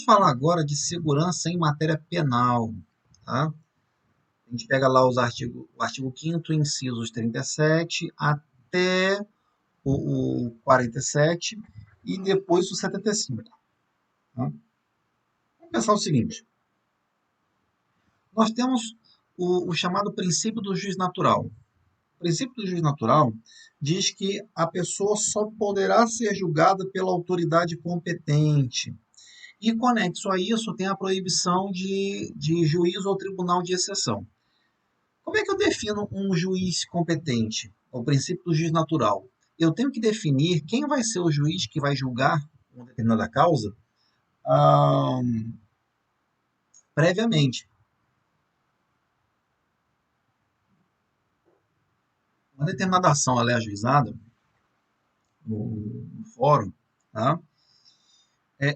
falar agora de segurança em matéria penal, tá? A gente pega lá o artigo 5º, incisos 37 até o 47 e depois o 75. Tá? Vamos pensar o seguinte: nós temos o chamado princípio do juiz natural. O princípio do juiz natural diz que a pessoa só poderá ser julgada pela autoridade competente. E conexo a isso tem a proibição de juiz ou tribunal de exceção. Como é que eu defino um juiz competente? O princípio do juiz natural. Eu tenho que definir quem vai ser o juiz que vai julgar uma determinada causa ah, previamente. Uma determinada ação ela é ajuizada no fórum, tá?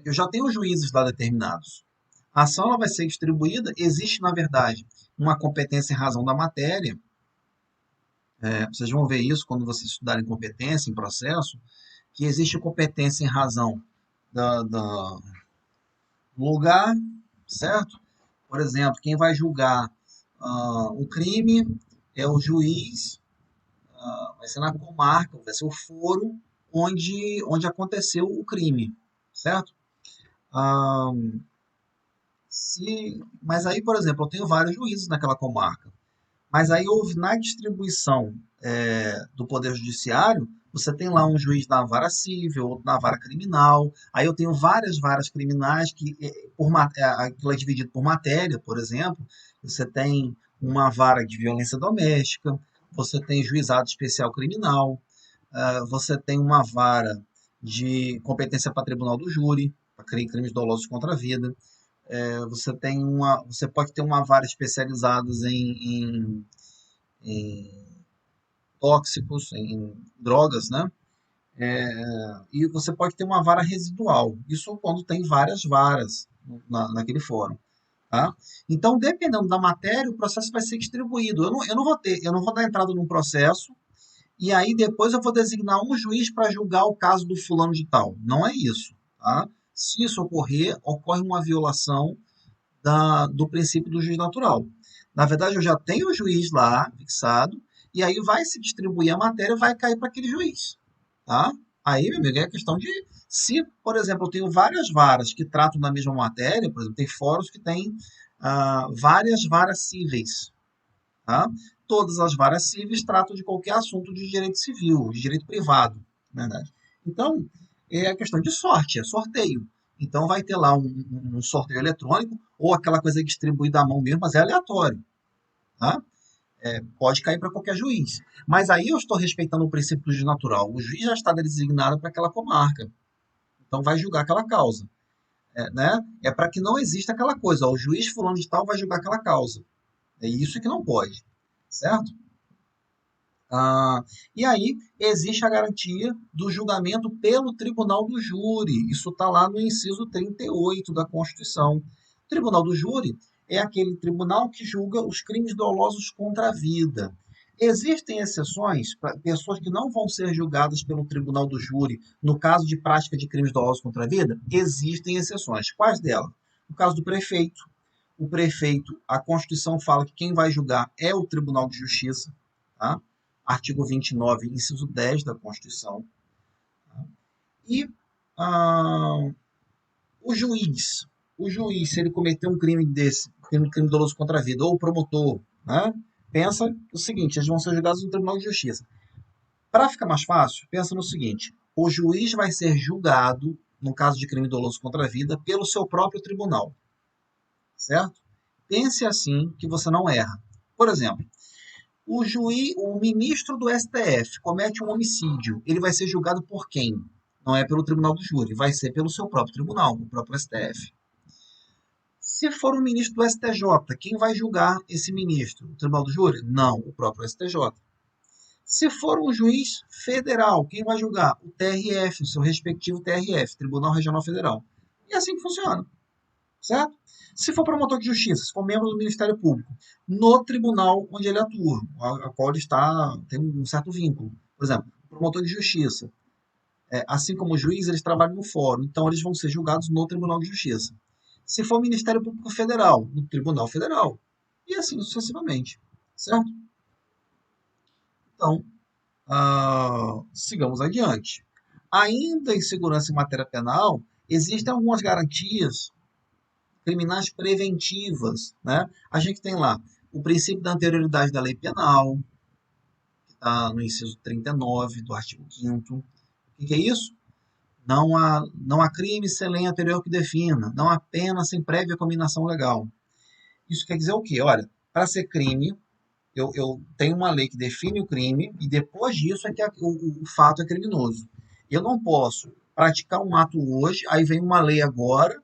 Eu já tenho os juízes lá determinados. A ação ela vai ser distribuída, existe, na verdade, uma competência em razão da matéria. Vocês vão ver isso quando vocês estudarem competência em processo, que existe competência em razão do lugar, certo? Por exemplo, quem vai julgar o crime é o juiz, vai ser na comarca, vai ser o foro onde aconteceu o crime, certo? Ah, mas aí, por exemplo, eu tenho vários juízes naquela comarca. Mas aí houve na distribuição do Poder Judiciário, você tem lá um juiz na vara civil, outro na vara criminal. Aí eu tenho várias varas criminais que aquilo é dividido por matéria, por exemplo. Você tem uma vara de violência doméstica, você tem juizado especial criminal, você tem uma vara de competência para tribunal do júri, para crimes dolosos contra a vida. Você pode ter uma vara especializada em tóxicos, em drogas, né? E você pode ter uma vara residual. Isso quando tem várias varas naquele fórum. Tá? Então, dependendo da matéria, o processo vai ser distribuído. Eu não vou dar entrada num processo e aí depois eu vou designar um juiz para julgar o caso do fulano de tal. Não é isso. Tá? Se isso ocorrer, ocorre uma violação do princípio do juiz natural. Na verdade, eu já tenho o juiz lá fixado, e aí vai se distribuir a matéria, vai cair para aquele juiz. Tá? Aí, meu amigo, é questão de. Se, por exemplo, eu tenho várias varas que tratam da mesma matéria, por exemplo, tem fóruns que têm várias varas cíveis. Tá? Todas as varas cíveis tratam de qualquer assunto de direito civil, de direito privado, na verdade. Então, é questão de sorte, é sorteio. Então, vai ter lá um sorteio eletrônico, ou aquela coisa distribuída à mão mesmo, mas é aleatório. Tá? Pode cair para qualquer juiz. Mas aí eu estou respeitando o princípio do juiz natural. O juiz já está designado para aquela comarca. Então, vai julgar aquela causa. Né? É para que não exista aquela coisa. Ó, o juiz fulano de tal vai julgar aquela causa. É isso que não pode. Certo? Ah, e aí existe a garantia do julgamento pelo tribunal do júri. Isso está lá no inciso 38 da Constituição. O tribunal do júri é aquele tribunal que julga os crimes dolosos contra a vida. Existem exceções para pessoas que não vão ser julgadas pelo tribunal do júri no caso de prática de crimes dolosos contra a vida? Existem exceções. Quais delas? No caso do prefeito. O prefeito, a Constituição fala que quem vai julgar é o Tribunal de Justiça, tá? Artigo 29, inciso 10 da Constituição. Tá? E ah, o juiz, se ele cometer um crime desse, um crime doloso contra a vida, ou o promotor, né, pensa o seguinte: eles vão ser julgados no Tribunal de Justiça. Para ficar mais fácil, pensa no seguinte: o juiz vai ser julgado, no caso de crime doloso contra a vida, pelo seu próprio tribunal. Certo? Pense assim que você não erra. Por exemplo, o ministro do STF comete um homicídio, ele vai ser julgado por quem? Não é pelo tribunal do júri, vai ser pelo seu próprio tribunal, o próprio STF. Se for o ministro do STJ, quem vai julgar esse ministro? O tribunal do júri? Não, o próprio STJ. Se for um juiz federal, quem vai julgar? O TRF, o seu respectivo TRF, Tribunal Regional Federal. E é assim que funciona. Certo? Se for promotor de justiça, se for membro do Ministério Público, no tribunal onde ele atua, a qual ele tem um certo vínculo. Por exemplo, promotor de justiça, assim como o juiz, eles trabalham no fórum, então eles vão ser julgados no Tribunal de Justiça. Se for Ministério Público Federal, no Tribunal Federal. E assim sucessivamente. Certo? Então, sigamos adiante. Ainda em segurança em matéria penal, existem algumas garantias criminais preventivas. Né? A gente tem lá o princípio da anterioridade da lei penal, que está no inciso 39 do artigo 5º. O que é isso? Não há crime sem lei anterior que defina, não há pena sem prévia combinação legal. Isso quer dizer o quê? Olha, para ser crime, eu tenho uma lei que define o crime e depois disso é que o fato é criminoso. Eu não posso praticar um ato hoje, aí vem uma lei agora,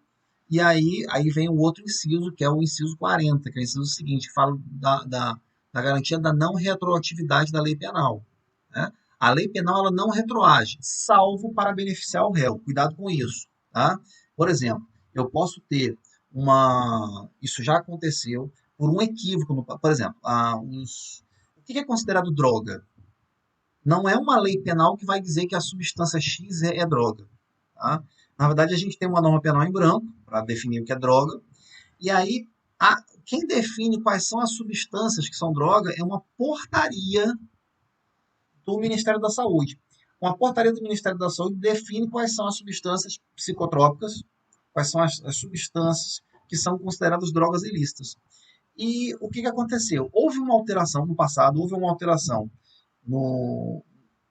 e aí vem o outro inciso, que é o inciso 40, que é o inciso seguinte, que fala da garantia da não retroatividade da lei penal. Né? A lei penal ela não retroage, salvo para beneficiar o réu. Cuidado com isso. Tá? Por exemplo, eu posso ter uma. Isso já aconteceu por um equívoco. Por exemplo, o que é considerado droga? Não é uma lei penal que vai dizer que a substância X é droga. Tá? Na verdade, a gente tem uma norma penal em branco para definir o que é droga. E aí, quem define quais são as substâncias que são droga é uma portaria do Ministério da Saúde. Uma portaria do Ministério da Saúde define quais são as substâncias psicotrópicas, quais são as substâncias que são consideradas drogas ilícitas. E o que aconteceu? Houve uma alteração no passado, houve uma alteração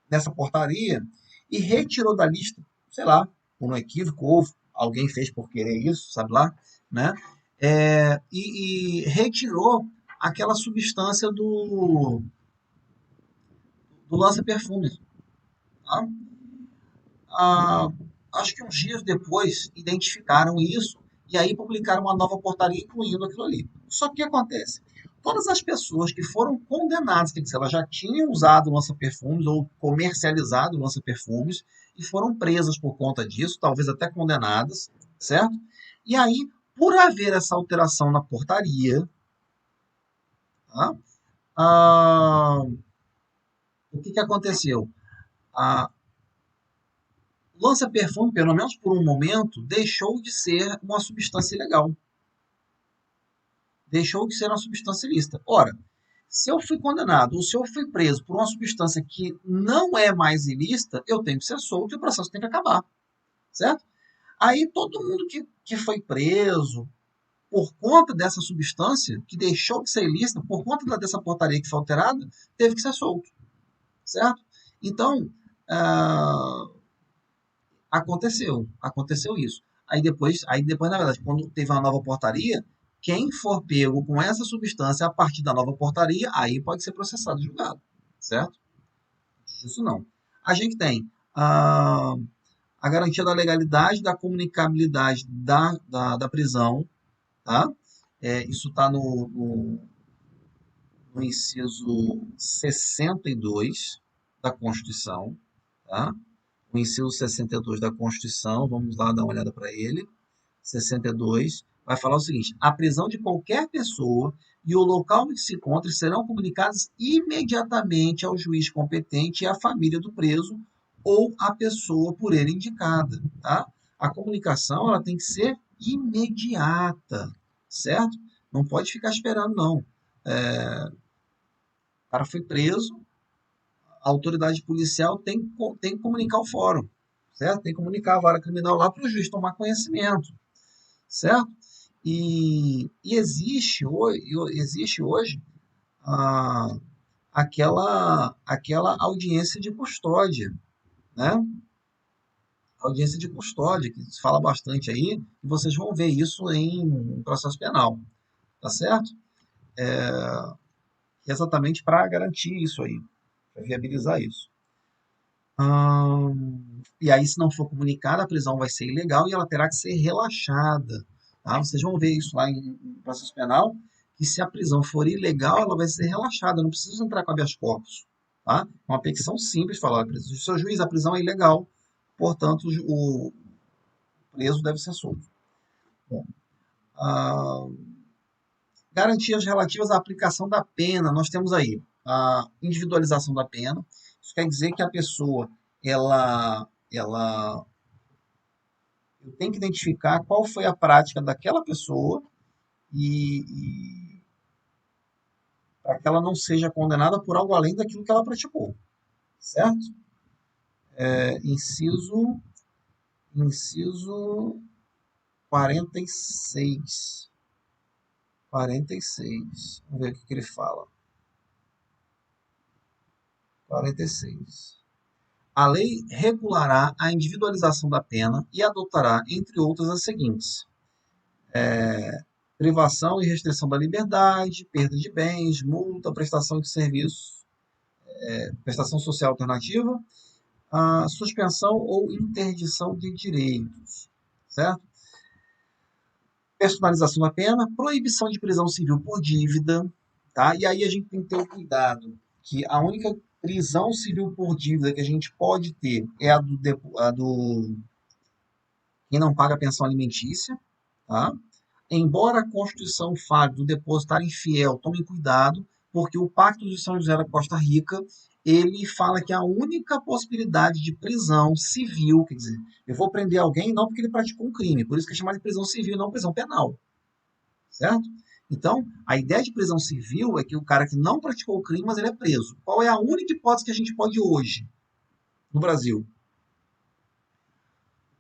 nessa portaria e retirou da lista, sei lá, por um equívoco, ou alguém fez por querer isso, sabe lá, né? E retirou aquela substância do lança-perfumes. Tá? Ah, acho que uns dias depois identificaram isso e aí publicaram uma nova portaria incluindo aquilo ali. Só que o que acontece? Todas as pessoas que foram condenadas, quer dizer, elas já tinham usado lança-perfumes ou comercializado lança-perfumes e foram presas por conta disso, talvez até condenadas, certo? E aí, por haver essa alteração na portaria, tá? ah, o que aconteceu? Ah, lança-perfume, pelo menos por um momento, deixou de ser uma substância ilegal. Deixou de ser uma substância ilícita. Ora, se eu fui condenado ou se eu fui preso por uma substância que não é mais ilícita, eu tenho que ser solto e o processo tem que acabar. Certo? Aí todo mundo que foi preso por conta dessa substância, que deixou de ser ilícita, por conta dessa portaria que foi alterada, teve que ser solto. Certo? Então, aconteceu isso. Aí depois, na verdade, quando teve uma nova portaria, quem for pego com essa substância a partir da nova portaria, aí pode ser processado e julgado, certo? Isso não. A gente tem a garantia da legalidade, da comunicabilidade da prisão, tá? Isso está no inciso 62 da Constituição, tá? O inciso 62 da Constituição, vamos lá dar uma olhada para ele. 62 vai falar o seguinte: a prisão de qualquer pessoa e o local onde se encontre serão comunicados imediatamente ao juiz competente e à família do preso ou à pessoa por ele indicada. Tá? A comunicação ela tem que ser imediata, certo? Não pode ficar esperando, não. O cara foi preso, a autoridade policial tem que comunicar o fórum, certo? Tem que comunicar a vara criminal lá para o juiz tomar conhecimento, certo? E existe hoje ah, aquela audiência de custódia, né? Audiência de custódia, que se fala bastante aí, e vocês vão ver isso em processo penal, tá certo? Exatamente para garantir isso aí, para viabilizar isso. E aí, se não for comunicada, a prisão vai ser ilegal e ela terá que ser relaxada. Tá? Vocês vão ver isso lá em processo penal, que se a prisão for ilegal, ela vai ser relaxada, não precisa entrar com habeas corpus. Tá? Uma petição simples, falar, seu juiz, a prisão é ilegal, portanto, o preso deve ser solto. Bom, ah, garantias relativas à aplicação da pena, nós temos aí a individualização da pena, isso quer dizer que a pessoa, ela Eu tenho que identificar qual foi a prática daquela pessoa e para que ela não seja condenada por algo além daquilo que ela praticou, certo? Inciso 46. 46. Vamos ver o que ele fala. 46. A lei regulará a individualização da pena e adotará, entre outras, as seguintes: privação e restrição da liberdade, perda de bens, multa, prestação de serviços, prestação social alternativa, a suspensão ou interdição de direitos, certo? Personalização da pena, proibição de prisão civil por dívida, tá? E aí a gente tem que ter o cuidado que a única prisão civil por dívida que a gente pode ter é a do quem não paga pensão alimentícia, tá? Embora a Constituição fale do depositário infiel, tomem cuidado, porque o Pacto de São José da Costa Rica, ele fala que a única possibilidade de prisão civil, quer dizer, eu vou prender alguém não porque ele praticou um crime, por isso que é chamado de prisão civil e não prisão penal, certo? Então, a ideia de prisão civil é que o cara que não praticou o crime, mas ele é preso. Qual é a única hipótese que a gente pode hoje, no Brasil?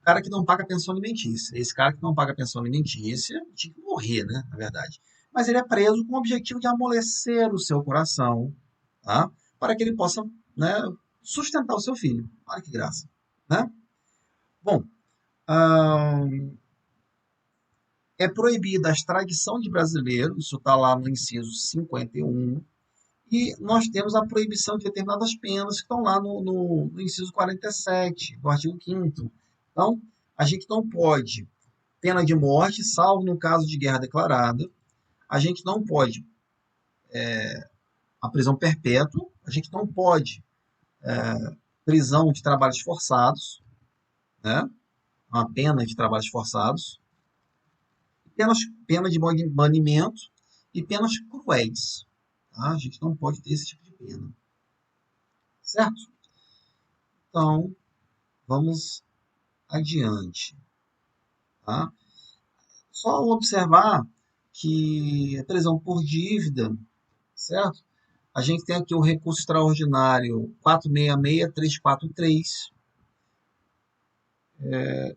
O cara que não paga pensão alimentícia. Esse cara que não paga pensão alimentícia tinha que morrer, né? Na verdade. Mas ele é preso com o objetivo de amolecer o seu coração, tá? Para que ele possa, né, sustentar o seu filho. Olha que graça, né? Bom, é proibida a extradição de brasileiros, isso está lá no inciso 51, e nós temos a proibição de determinadas penas que estão lá no inciso 47, do artigo 5º. Então, a gente não pode pena de morte, salvo no caso de guerra declarada. A gente não pode a prisão perpétua, a gente não pode prisão de trabalhos forçados, né? Uma pena de trabalhos forçados, pena de banimento e penas cruéis. Tá? A gente não pode ter esse tipo de pena. Certo? Então, vamos adiante. Tá? Só observar que a prisão por dívida, certo? A gente tem aqui o recurso extraordinário 466.343.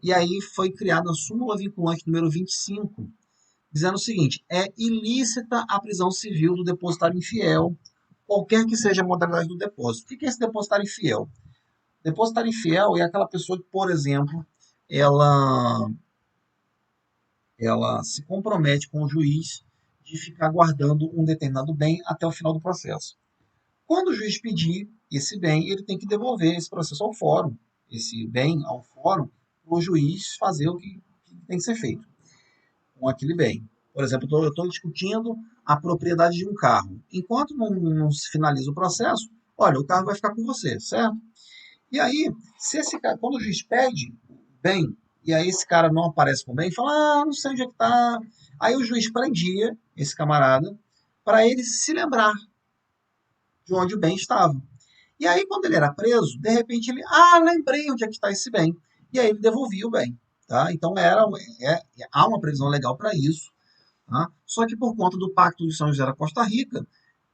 E aí foi criada a súmula vinculante número 25, dizendo o seguinte: é ilícita a prisão civil do depositário infiel, qualquer que seja a modalidade do depósito. O que é esse depositário infiel? Depositário infiel é aquela pessoa que, por exemplo, ela se compromete com o juiz de ficar guardando um determinado bem até o final do processo. Quando o juiz pedir esse bem, ele tem que devolver esse processo ao fórum, esse bem ao fórum, para o juiz fazer o que tem que ser feito com aquele bem. Por exemplo, eu estou discutindo a propriedade de um carro. Enquanto não se finaliza o processo, olha, o carro vai ficar com você, certo? E aí, se esse cara, quando o juiz pede bem, e aí esse cara não aparece com o bem, fala, não sei onde é que está. Aí o juiz prendia esse camarada para ele se lembrar de onde o bem estava. E aí, quando ele era preso, de repente ele, lembrei onde é que está esse bem. E aí ele devolvia o bem. Tá? Então há uma previsão legal para isso. Tá? Só que por conta do Pacto de São José da Costa Rica,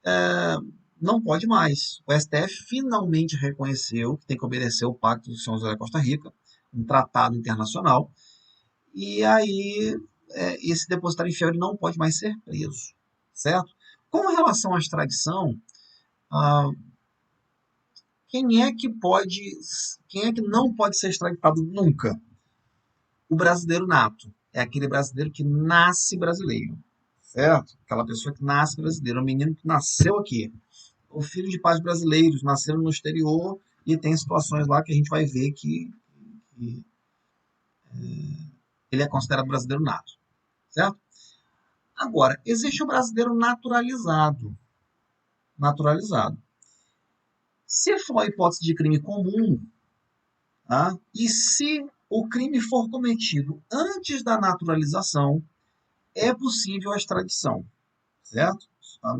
é, não pode mais. O STF finalmente reconheceu que tem que obedecer o Pacto de São José da Costa Rica, um tratado internacional, e aí esse depositário infiel ele não pode mais ser preso, certo? Com relação à extradição, ah, quem é que não pode ser extraditado nunca? O brasileiro nato. É aquele brasileiro que nasce brasileiro, certo? Aquela pessoa que nasce brasileiro, o menino que nasceu aqui. O filho de pais brasileiros nasceram no exterior e tem situações lá que a gente vai ver que ele é considerado brasileiro nato, certo? Agora, existe o brasileiro naturalizado. Naturalizado. Se for a hipótese de crime comum, tá? E se o crime for cometido antes da naturalização, é possível a extradição, certo? Está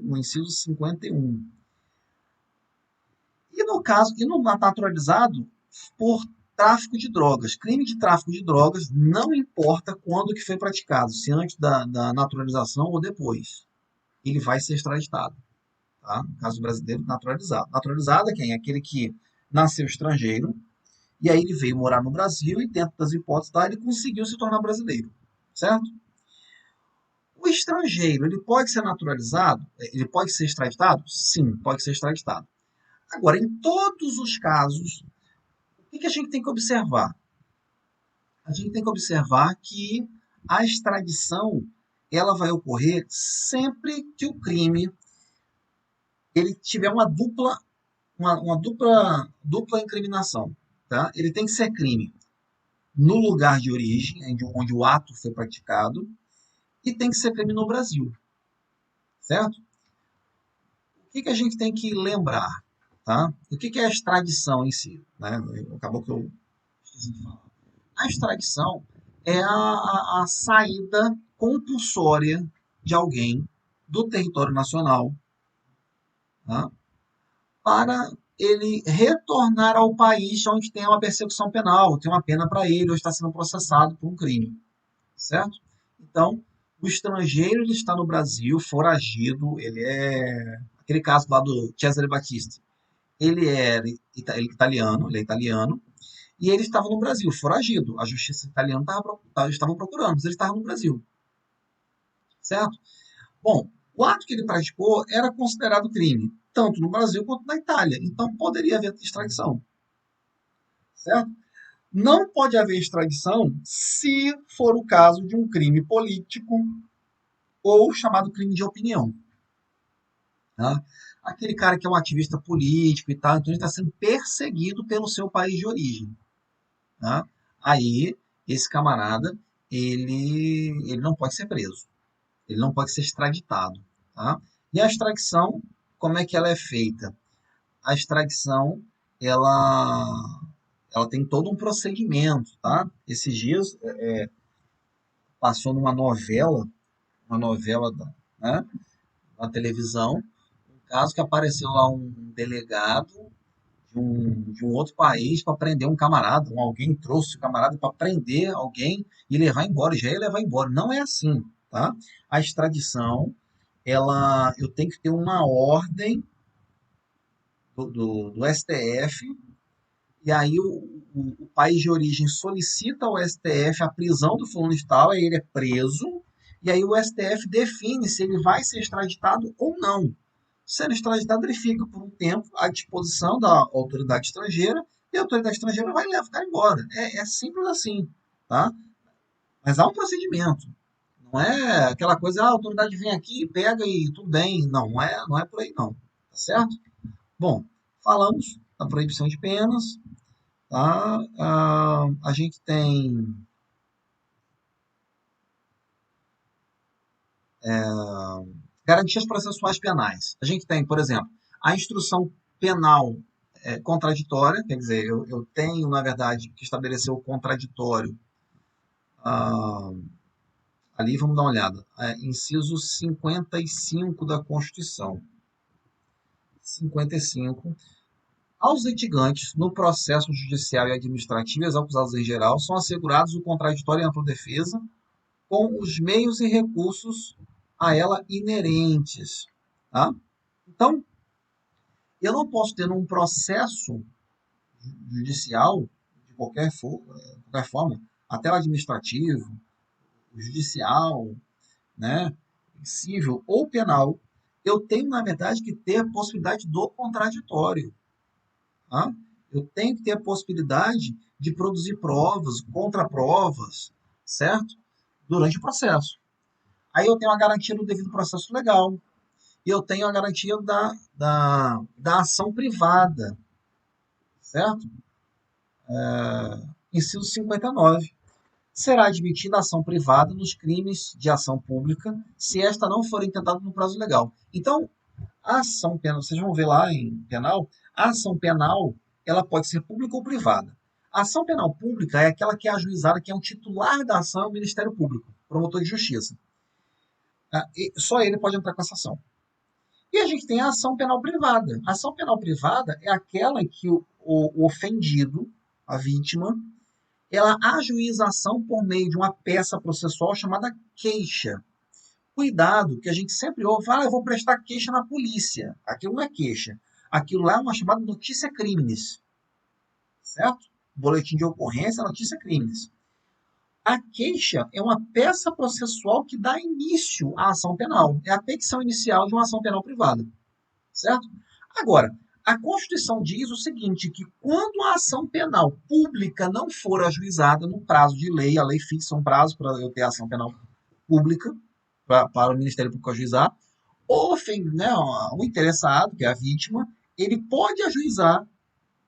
no inciso 51. E no caso, e no naturalizado, por Tráfico de drogas. Crime de tráfico de drogas não importa quando que foi praticado, se antes da naturalização ou depois. Ele vai ser extraditado. Tá? No caso brasileiro, naturalizado. Naturalizado é quem? Aquele que nasceu estrangeiro, e aí ele veio morar no Brasil e, dentro das hipóteses, tá, ele conseguiu se tornar brasileiro. Certo? O estrangeiro, ele pode ser naturalizado? Ele pode ser extraditado? Sim, pode ser extraditado. Agora, em todos os casos, o que a gente tem que observar? A gente tem que observar que a extradição ela vai ocorrer sempre que o crime ele tiver uma dupla incriminação. Tá? Ele tem que ser crime no lugar de origem, onde o ato foi praticado, e tem que ser crime no Brasil. Certo? O que a gente tem que lembrar? Tá? O que é a extradição em si? Né? Acabou que eu esqueci de falar. A extradição é a saída compulsória de alguém do território nacional, tá? Para ele retornar ao país onde tem uma persecução penal, tem uma pena para ele, ou está sendo processado por um crime. Certo? Então, o estrangeiro ele está no Brasil, foragido, ele é. Aquele caso lá do Cesare Battisti. Ele é italiano, e ele estava no Brasil, foragido. A justiça italiana estava procurando, mas ele estava no Brasil. Certo? Bom, o ato que ele praticou era considerado crime, tanto no Brasil quanto na Itália. Então poderia haver extradição. Certo? Não pode haver extradição se for o caso de um crime político ou chamado crime de opinião. Tá? Aquele cara que é um ativista político e tal, então ele está sendo perseguido pelo seu país de origem. Tá? Aí, esse camarada, ele não pode ser preso. Ele não pode ser extraditado. Tá? E a extradição, como é que ela é feita? A extradição, ela tem todo um procedimento. Tá? Esses dias, passou numa novela, né, na televisão, um caso que apareceu lá um delegado de um outro país para prender um camarada, alguém trouxe o camarada para prender alguém e levar embora, já ia levar embora. Não é assim, tá? A extradição, eu tenho que ter uma ordem do STF, e aí o país de origem solicita ao STF a prisão do fulano de tal, aí ele é preso, e aí o STF define se ele vai ser extraditado ou não. Sendo extraditado, ele fica por um tempo à disposição da autoridade estrangeira e a autoridade estrangeira vai levar embora. É simples assim, tá? Mas há um procedimento. Não é aquela coisa, a autoridade vem aqui, pega e tudo bem. Não, não é por aí não. Tá certo? Bom, falamos da proibição de penas, tá? A gente tem garantias processuais penais. A gente tem, por exemplo, a instrução penal contraditória, quer dizer, eu tenho, na verdade, que estabelecer o contraditório. ah, Ali, vamos dar uma olhada. Inciso 55 da Constituição. 55. Aos litigantes, no processo judicial e administrativo e aos acusados em geral, são assegurados o contraditório e a ampla defesa, com os meios e recursos a ela inerentes. Tá? Então, eu não posso ter num processo judicial, de qualquer forma, até o administrativo, o judicial, né, civil ou penal, eu tenho, na verdade, que ter a possibilidade do contraditório. Tá? Eu tenho que ter a possibilidade de produzir provas, contraprovas, certo? Durante o processo. Aí eu tenho a garantia do devido processo legal. E eu tenho a garantia da ação privada, certo? Inciso 59. Será admitida a ação privada nos crimes de ação pública, se esta não for intentada no prazo legal. Então, a ação penal, vocês vão ver lá em penal, a ação penal, ela pode ser pública ou privada. A ação penal pública é aquela que é ajuizada, que é o titular da ação, é o Ministério Público, promotor de justiça. E só ele pode entrar com essa ação. E a gente tem a ação penal privada. A ação penal privada é aquela em que o ofendido, a vítima, ela ajuiza a ação por meio de uma peça processual chamada queixa. Cuidado, que a gente sempre ouve, eu vou prestar queixa na polícia. Aquilo não é queixa. Aquilo lá é uma chamada notícia crimes, certo? Boletim de ocorrência, notícia crimes. A queixa é uma peça processual que dá início à ação penal. É a petição inicial de uma ação penal privada, certo? Agora, a Constituição diz o seguinte, que quando a ação penal pública não for ajuizada no prazo de lei, a lei fixa um prazo para eu ter ação penal pública, para o Ministério Público ajuizar, ou né, o interessado, que é a vítima, ele pode ajuizar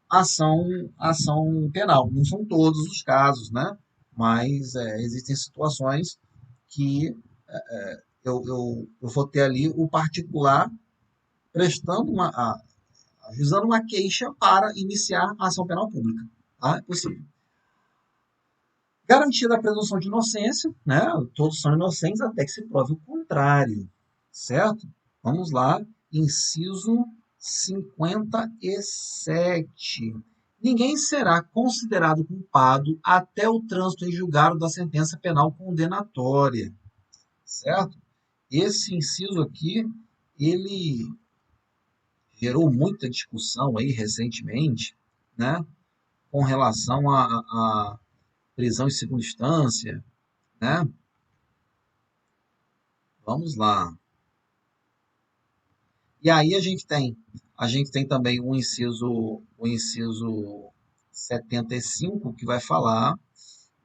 ação, ação penal. Não são todos os casos, né? Mas existem situações que eu vou ter ali o particular prestando ajuizando uma queixa para iniciar a ação penal pública. Tá? É possível. Garantida a presunção de inocência, né? Todos são inocentes até que se prove o contrário, certo? Vamos lá, inciso 57. Ninguém será considerado culpado até o trânsito em julgado da sentença penal condenatória, certo? Esse inciso aqui, ele gerou muita discussão aí recentemente, né? Com relação à prisão em segunda instância, né? Vamos lá. E aí a gente tem também o inciso 75, que vai falar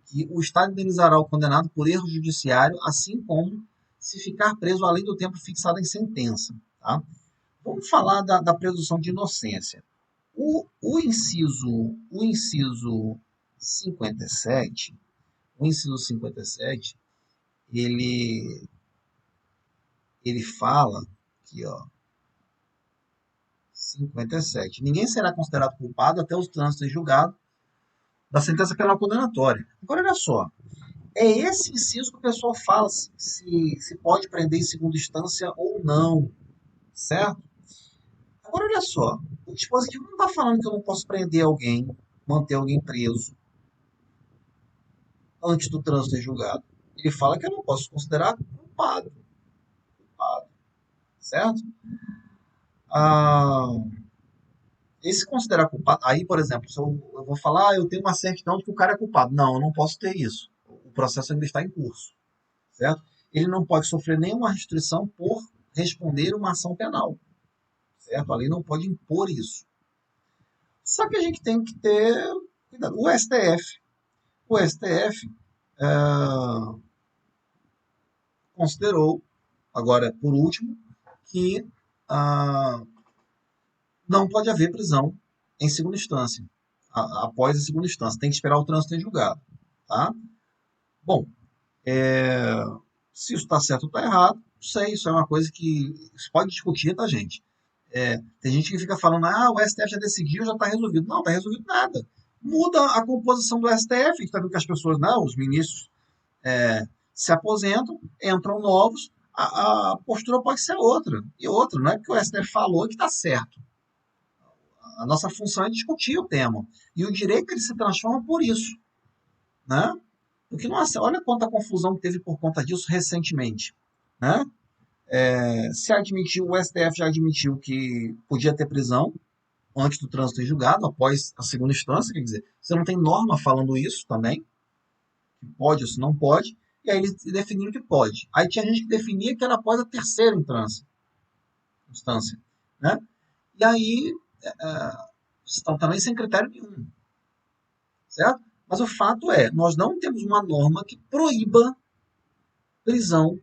que o Estado indenizará o condenado por erro judiciário, assim como se ficar preso além do tempo fixado em sentença. Tá? Vamos falar da presunção de inocência. O inciso 57, ele fala aqui, ó, 57. Ninguém será considerado culpado até os trânsitos em julgado da sentença penal condenatória. Agora, olha só. É esse inciso que o pessoal fala se pode prender em segunda instância ou não, certo? Agora, olha só. O dispositivo não está falando que eu não posso prender alguém, manter alguém preso antes do trânsito em julgado. Ele fala que eu não posso considerar culpado, certo? Ah, esse considerar culpado, aí, por exemplo, se eu vou falar, eu tenho uma certidão de que o cara é culpado. Não, eu não posso ter isso. O processo ainda está em curso, certo? Ele não pode sofrer nenhuma restrição por responder uma ação penal, certo? A lei não pode impor isso. Só que a gente tem que ter cuidado. O STF considerou, agora por último, que ah, não pode haver prisão em segunda instância, após a segunda instância. Tem que esperar o trânsito em julgado. Tá? Bom, se isso está certo ou está errado, não sei. Isso é uma coisa que se pode discutir, tá, gente? Tem gente que fica falando, o STF já decidiu, já está resolvido. Não, está resolvido nada. Muda a composição do STF, que está vendo que as pessoas, não, os ministros se aposentam, entram novos, a postura pode ser outra. E outra, não é porque o STF falou que está certo. A nossa função é discutir o tema. E o direito ele se transforma por isso. Né? Porque, nossa, olha quanta confusão que teve por conta disso recentemente. Né? O STF já admitiu que podia ter prisão antes do trânsito em julgado, após a segunda instância, quer dizer, você não tem norma falando isso também, que pode ou se não pode, e aí eles definiram que pode. Aí tinha gente que definia que era após a terceira instância. Né? E aí estão também sem critério nenhum. Certo? Mas o fato é, nós não temos uma norma que proíba prisão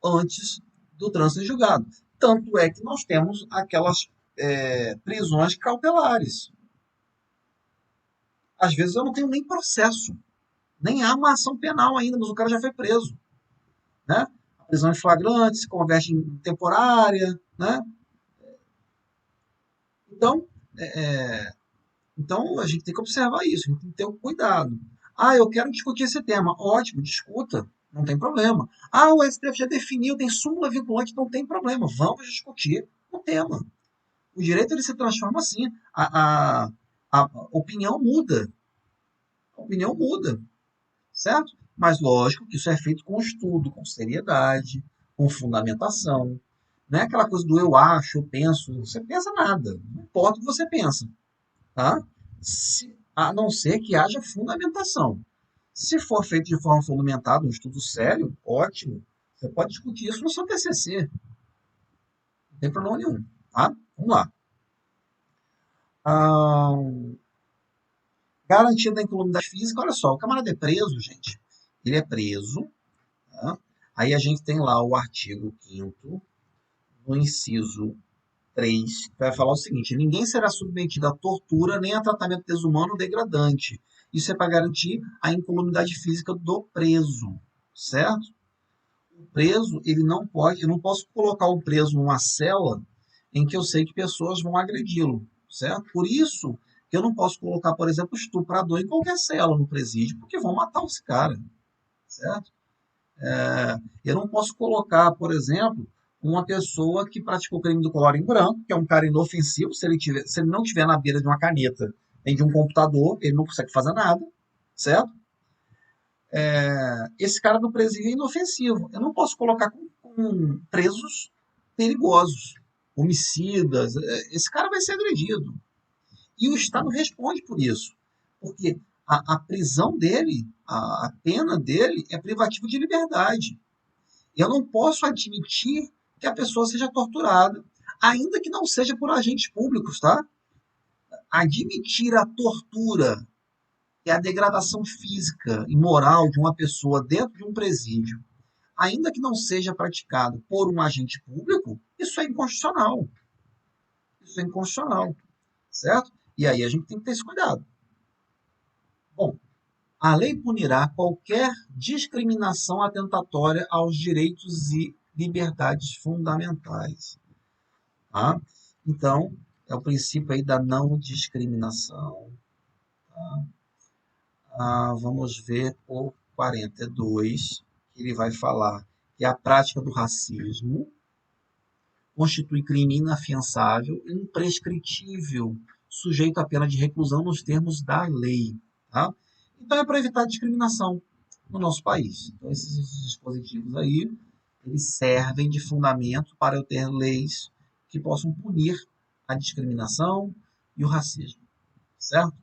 antes do trânsito em julgado. Tanto é que nós temos aquelas prisões cautelares. Às vezes eu não tenho nem processo, nem há uma ação penal ainda, mas o cara já foi preso. Né? A prisão em flagrante se converte em temporária. Né? Então, então, a gente tem que observar isso, a gente tem que ter um cuidado. Eu quero discutir esse tema. Ótimo, discuta, não tem problema. O STF já definiu, tem súmula vinculante, não tem problema. Vamos discutir o tema. O direito ele se transforma assim. A opinião muda. a opinião muda, certo? Mas lógico que isso é feito com estudo, com seriedade, com fundamentação. Não é aquela coisa do eu acho, eu penso. Você pensa nada. Não importa o que você pensa, tá? A não ser que haja fundamentação. Se for feito de forma fundamentada, um estudo sério, ótimo. Você pode discutir isso no seu TCC. Não tem problema nenhum, tá? Vamos lá. Ah, garantia da incolumidade física. Olha só, o camarada é preso, gente. Ele é preso. Tá? Aí a gente tem lá o artigo 5º, no inciso 3, que vai falar o seguinte: ninguém será submetido a tortura nem a tratamento desumano ou degradante. Isso é para garantir a incolumidade física do preso, certo? O preso, ele não pode, eu não posso colocar o preso numa cela em que eu sei que pessoas vão agredi-lo, certo? Por isso que eu não posso colocar, por exemplo, estuprador em qualquer cela no presídio, porque vão matar esse cara, certo? Eu não posso colocar, por exemplo, uma pessoa que praticou crime do colorinho branco, que é um cara inofensivo, se ele não estiver na beira de uma caneta nem de um computador, ele não consegue fazer nada, certo? Esse cara do presídio é inofensivo. Eu não posso colocar com presos perigosos, homicidas. Esse cara vai ser agredido. E o Estado responde por isso. Porque a prisão dele, a pena dele é privativa de liberdade. Eu não posso admitir que a pessoa seja torturada, ainda que não seja por agentes públicos, tá? Admitir a tortura e a degradação física e moral de uma pessoa dentro de um presídio, ainda que não seja praticado por um agente público, isso é inconstitucional. Isso é inconstitucional, certo? E aí a gente tem que ter esse cuidado. Bom, a lei punirá qualquer discriminação atentatória aos direitos e liberdades fundamentais. Tá? Então, é o princípio aí da não discriminação. Tá? Vamos ver o 42, que ele vai falar que a prática do racismo constitui crime inafiançável e imprescritível, sujeito à pena de reclusão nos termos da lei. Tá? Então, é para evitar a discriminação no nosso país. Então, esses dispositivos aí, eles servem de fundamento para eu ter leis que possam punir a discriminação e o racismo, certo?